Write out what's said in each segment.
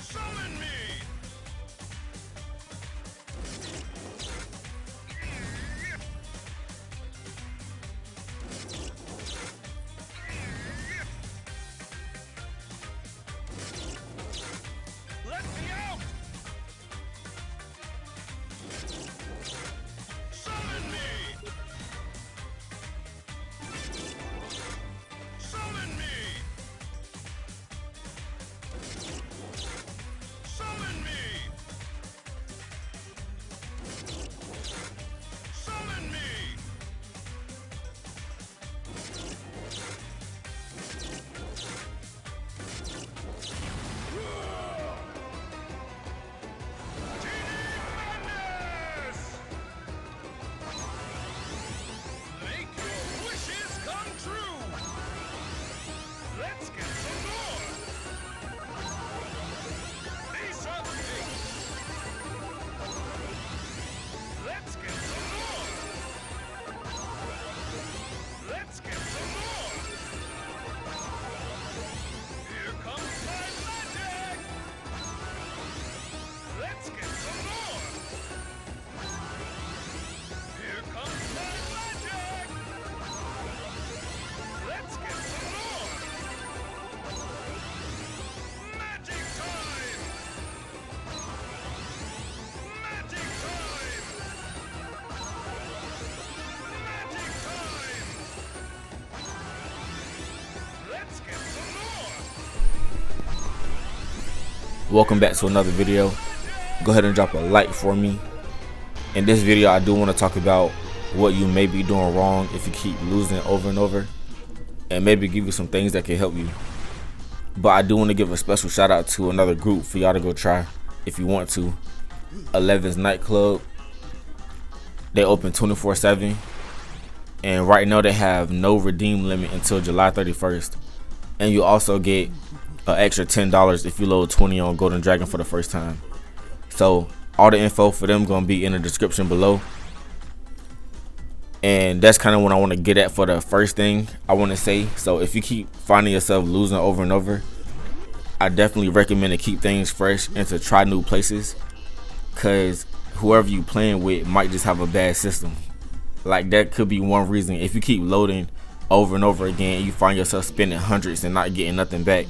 Summon me! Let me out! Summon me! Summon me! Summon me! Summon me! Madness! Make your wishes come true! Let's get some more! Ace of Spades! Let's get some more! Let's get some more! Here comes my magic! Let's get some more! Here comes my magic! Let's get some more! Magic time! Magic time! Magic time! Let's get some more! Welcome back to another video. Go ahead and drop a like for me. In this video, I do want to talk about what you may be doing wrong if you keep losing over and over, and maybe give you some things that can help you. But I do want to give a special shout out to another group for y'all to go try if you want to. 11's NightClub. They open 24/7, and right now they have no redeem limit until July 31st. And you also get an extra $10 if you load 20 on Golden Dragon for the first time. So all the info for them gonna be in the description below. And that's kind of what I want to get at for the first thing I want to say. So if you keep finding yourself losing over and over, I definitely recommend to keep things fresh and to try new places, because whoever you playing with might just have a bad system. Like, that could be one reason. If you keep loading over and over again and you find yourself spending hundreds and not getting nothing back,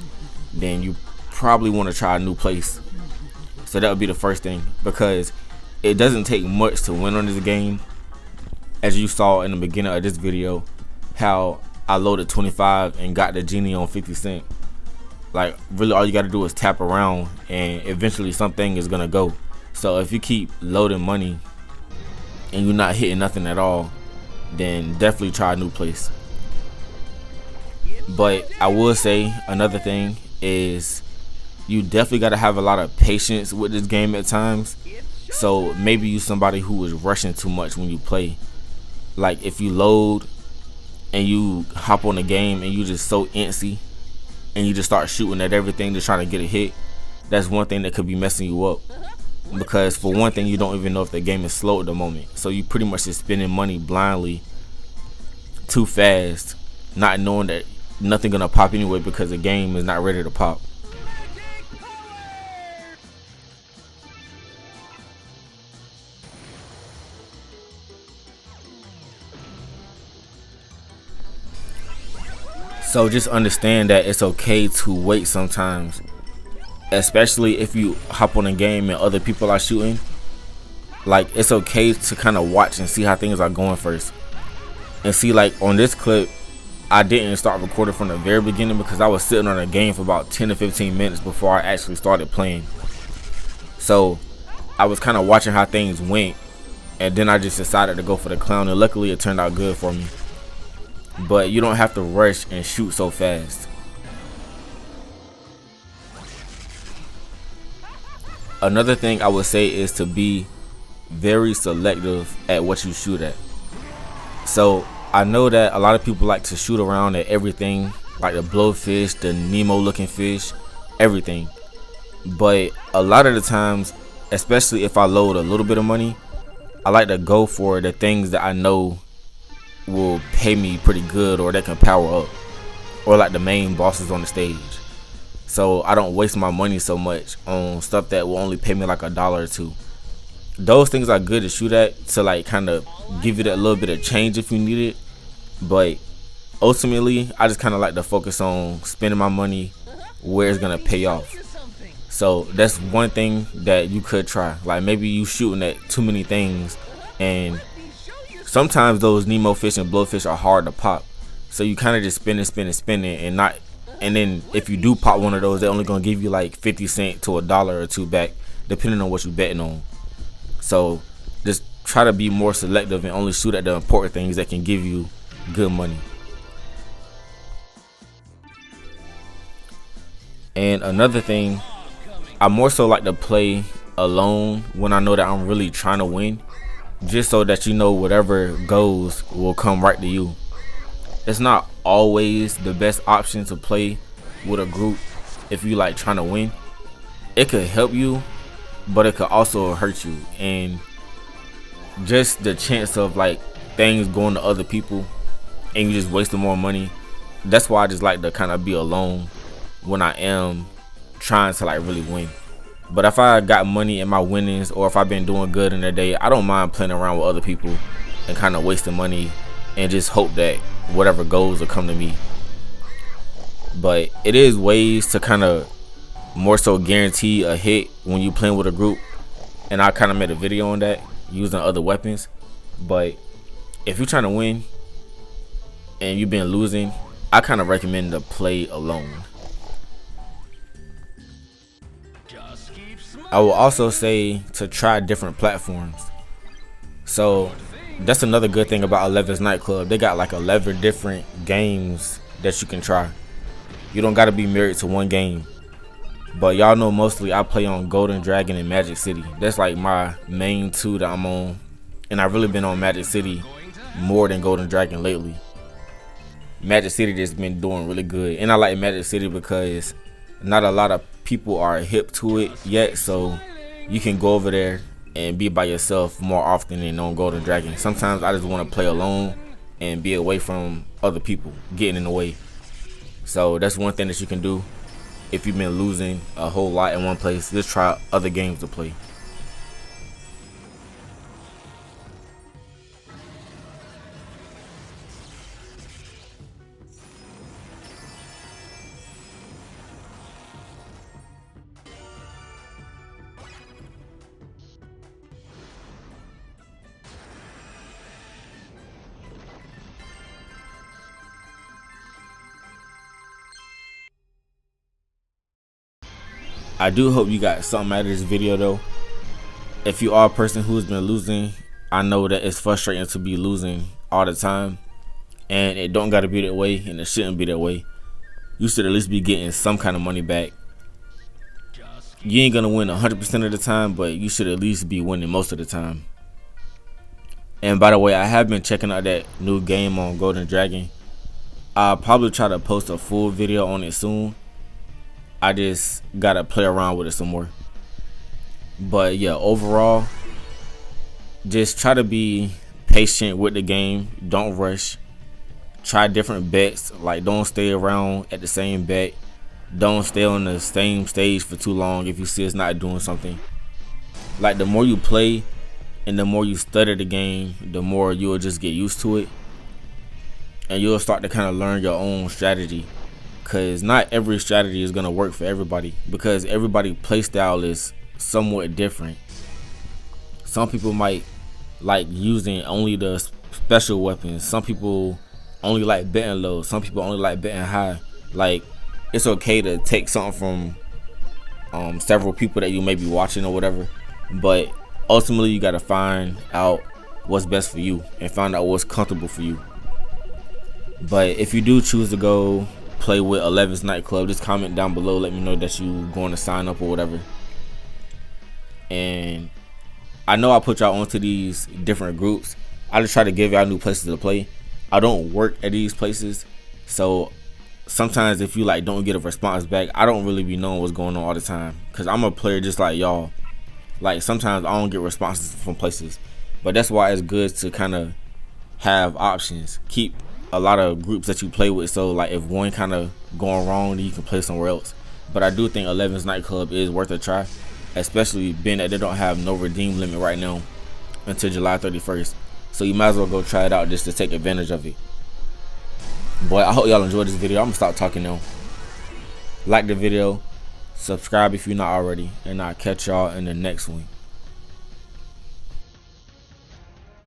then you probably want to try a new place. So that would be the first thing, because it doesn't take much to win on this game. As you saw in the beginning of this video, how I loaded 25 and got the genie on 50 cents. Like, really all you got to do is tap around and eventually something is gonna go. So if you keep loading money and you're not hitting nothing at all, then definitely try a new place. But I will say another thing is, you definitely got to have a lot of patience with this game at times. So maybe you somebody who is rushing too much when you play. Like, if you load and you hop on the game and you just so antsy and you just start shooting at everything just trying to get a hit, that's one thing that could be messing you up. Because for one thing, you don't even know if the game is slow at the moment. So you pretty much just spending money blindly too fast, not knowing that nothing gonna pop anyway because the game is not ready to pop. So just understand that it's okay to wait sometimes, especially if you hop on a game and other people are shooting. Like, it's okay to kind of watch and see how things are going first. And see, like on this clip, I didn't start recording from the very beginning because I was sitting on a game for about 10 to 15 minutes before I actually started playing. So I was kind of watching how things went, and then I just decided to go for the clown, and luckily it turned out good for me. But you don't have to rush and shoot so fast. Another thing I would say is to be very selective at what you shoot at. So I know that a lot of people like to shoot around at everything, like the blowfish, the Nemo looking fish, everything. But a lot of the times especially if I load a little bit of money, I like to go for the things that I know will pay me pretty good or that can power up, or like the main bosses on the stage. So I don't waste my money so much on stuff that will only pay me like $1 or $2. Those things are good to shoot at to like kind of give you that little bit of change if you need it. But ultimately, I just kind of like to focus on spending my money where it's gonna pay off. So that's one thing that you could try. Like maybe you shooting at too many things, and sometimes those Nemo fish and blowfish are hard to pop. So you kind of just spinning, and then if you do pop one of those, they're only gonna give you like 50 cents to $1 or $2 back, depending on what you're betting on. So just try to be more selective and only shoot at the important things that can give you good money. And another thing, I more so like to play alone when I know that I'm really trying to win, just so that you know whatever goes will come right to you. It's not always the best option to play with a group if you like trying to win. It could help you, but it could also hurt you, and just the chance of like things going to other people and you just wasting more money. That's why I just like to kind of be alone when I am trying to like really win. But if I got money in my winnings, or if I've been doing good in the day, I don't mind playing around with other people and kind of wasting money and just hope that whatever goes will come to me. But it is ways to kind of more so guarantee a hit when you playing with a group, and I kind of made a video on that using other weapons. But if you're trying to win and you've been losing, I kind of recommend to play alone. I will also say to try different platforms. So that's another good thing about 11's NightClub. They got like 11 different games that you can try. You don't got to be married to one game. But y'all know mostly I play on Golden Dragon and Magic City. That's like my main two that I'm on. And I've really been on Magic City more than Golden Dragon lately. Magic City just been doing really good. And I like Magic City because not a lot of people are hip to it yet. So you can go over there and be by yourself more often than on Golden Dragon. Sometimes I just want to play alone and be away from other people getting in the way. So that's one thing that you can do. If you've been losing a whole lot in one place, just try other games to play. I do hope you got something out of this video though. If you are a person who's been losing, I know that it's frustrating to be losing all the time, and it don't gotta be that way, and it shouldn't be that way. You should at least be getting some kind of money back. You ain't gonna win 100% of the time, but you should at least be winning most of the time. And by the way, I have been checking out that new game on Golden Dragon. I'll probably try to post a full video on it soon. I just gotta play around with it some more. But yeah, overall, just try to be patient with the game. Don't rush. Try different bets. Like, don't stay around at the same bet. Don't stay on the same stage for too long if you see it's not doing something. Like, the more you play and the more you study the game, the more you'll just get used to it, and you'll start to kind of learn your own strategy. Because not every strategy is going to work for everybody, because everybody's play style is somewhat different. Some people might like using only the special weapons. Some people only like betting low. Some people only like betting high. Like, it's okay to take something from several people that you may be watching or whatever, but ultimately you got to find out what's best for you and find out what's comfortable for you. But if you do choose to go play with 11's NightClub, just comment down below, let me know that you going to sign up or whatever. And I know I put y'all onto these different groups. I just try to give y'all new places to play. I don't work at these places, so sometimes if you like don't get a response back, I don't really be knowing what's going on all the time, because I'm a player just like y'all. Like sometimes I don't get responses from places, but that's why it's good to kind of have options. Keep a lot of groups that you play with, so like if one kind of going wrong, then you can play somewhere else. But I do think 11's Nightclub is worth a try, especially being that they don't have no redeem limit right now until July 31st. So you might as well go try it out just to take advantage of it. Boy, I hope y'all enjoyed this video. I'm gonna stop talking now. Like the video, subscribe if you're not already, and I'll catch y'all in the next one.